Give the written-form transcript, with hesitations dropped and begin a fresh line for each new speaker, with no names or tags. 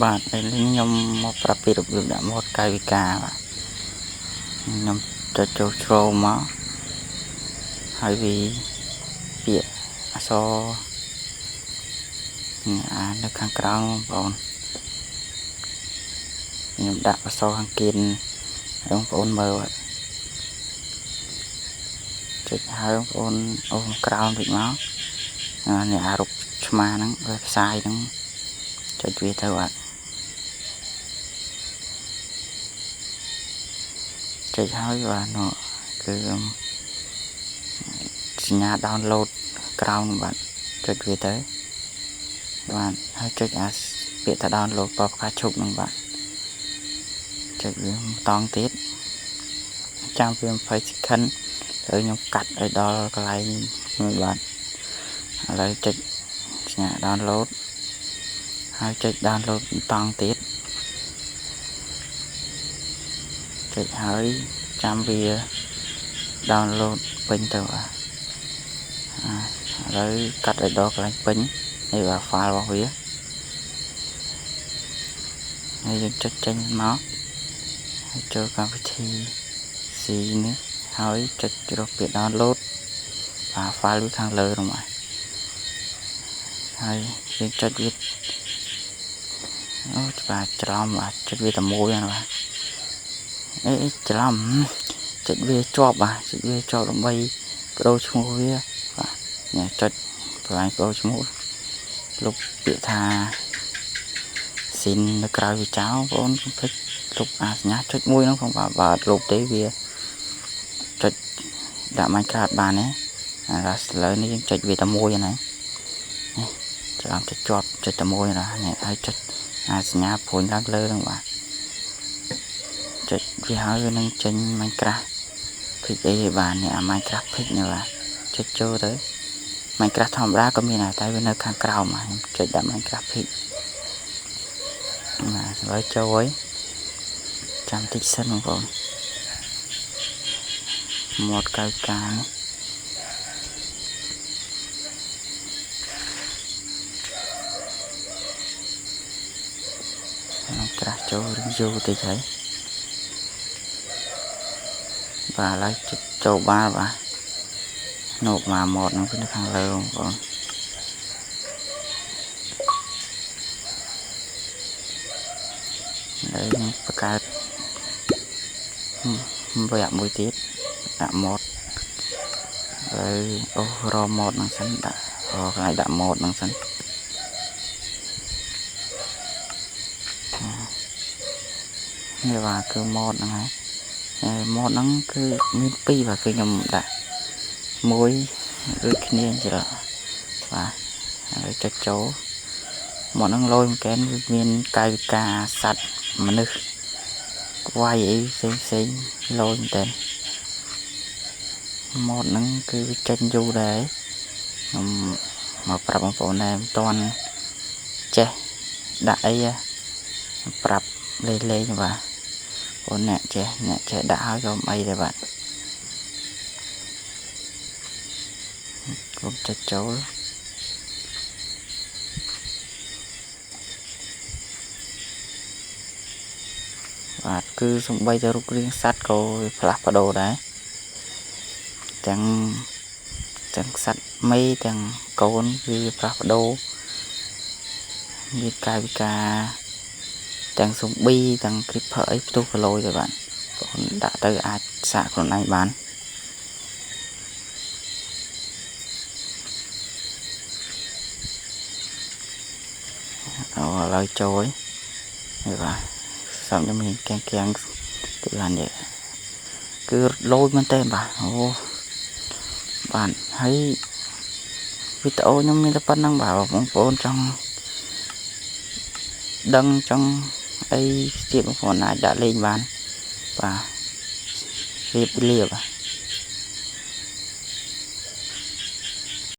បាទឥឡូវខ្ញុំមកប្រាប់ពីរបៀបដាក់ម៉ូដកាយវិការបាទខ្ញុំចុចចូលជ្រោមមកហើយវាពាក្យអក្សរនៅខាងក្រោមបងប្អូនខ្ញុំដាក់អក្សរខាងគៀនឲ្យបងប្អូនមើលបាទចុចហើយបងប្អូនអូសក្រោមតិចមកនេះអារូបឆ្មាហ្នឹងផ្សាយហ្នឹងចុចវាទៅបាទចុចហើយបាទនោះគឺសញ្ញា download ក្រោមបាទចុចវាទៅបាទហើយចុចអាពាក្យថា download បបផ្កាឈប់ហ្នឹងបាទចុចវាតង់ទៀតចាំវា20 second ហើយខ្ញុំកាត់ឲ្យដល់កន្លែងមួយបាទឥឡូវចុចសញ្ញា download ហើយចុច download តង់ទៀតចុចហើយចាំវា download ពេញទៅបាទឥឡូវកាត់ឲ្យដល់កន្លែងពេញនេះបាទ file របស់វាហើយយើងចុចចេញមកហើយចូលកម្មវិធី C នេះហើយចុចរកពាក្យ download បាទ file វាខាងលើហ្នឹងបាទហើយយើងចុចវាអូបាទច្រឡំបាទចុចវាតែមួយហ្នឹងបាទច្រឡំចុចវាជាប់បាទចុចវាជាប់ដើម្បីបដូរឈ្មោះវាបាទនេះចុចបន្លាញបដូរឈ្មោះលុបពាក្យថាស៊ីននៅក្រៅវាចោលបងប្អូនកុំភ្លេចលុបអាសញ្ញាចុចមួយហ្នឹងផងបាទលុបទេវាចុចដាក់ Minecraft បានទេឥឡូវនេះយើងចុចវាតែមួយហ្នឹងនេះច្រឡំចុចជាប់ចុចតែមួយណានេះហើយចុចអាសញ្ញាព្រួយឡើងលើហ្នឹងបាទចុចវាហើយវានឹងចេញ Minecraft ភិកអីបាទនេះអា Minecraft ភិកនេះបាទចុចចូលទៅ Minecraft ធម្មតាក៏មានដែរតែវានៅខាងក្រោមបាទចុចដាក់ Minecraft ភិកបាទឥឡូវចូលហើយចាំតិចសិនបងប្អូនម៉ូដកាយវិការនេះក្រាស់ចូលយូរតិចហើយបាទឥឡូវចូលបានបាទនោះមកម៉ូដហ្នឹងនៅខាងលើបងប្អូនហើយបង្កើតវគ្គមួយទៀតដាក់ម៉ូដហើយអូរម៉ូដហ្នឹងសិនដាក់កន្លែងដាក់ម៉ូដហ្នឹងសិននេះបាទគឺម៉ូដហ្នឹងហើយម៉ូដហ្នឹងគឺមានពីរបាទគឺខ្ញុំដាក់មួយដូចគ្នាច្រើនបាទហើយចុចចូលម៉ូដហ្នឹងលយមកែនវាមានកាយវិការសត្វមនុស្សវាយអីផ្សេងលយមែនតើម៉ូដហ្នឹងគឺវាចេញយូរដែរខ្ញុំមកប្រាប់បងប្អូនដែរមិនទាន់ចេះដាក់អីប្រាប់លេងបាទបងអ្នកចេះដាក់ហើយក៏អីដែរបាទខ្ញុំចុចចូលបាទគឺសំបីតែរូបរាងសត្វក៏វាផ្លាស់ប្ដូរដែរទាំងសត្វមេទាំងកូនវាផ្លាស់ប្ដូរមានកាយវិការទាំងស៊ុំប៊ីទាំងគ្រីបភើអីផ្ទុះគីឡូទៅបាទបងដាក់ទៅអាចសាកខ្លួនឯងបានឥឡូវចូលហើយបាទសំខ្ញុំមានកាំងទៅបាននេះគឺលយមែនតើបាទអូបាទហើយវីដេអូខ្ញុំមានតែប៉ុណ្្នឹងបាទបងប្អូនចង់ដឹងចង់អីទៀតបងប្អូនអាចដាក់លេងបានបាទរៀបលាបាទ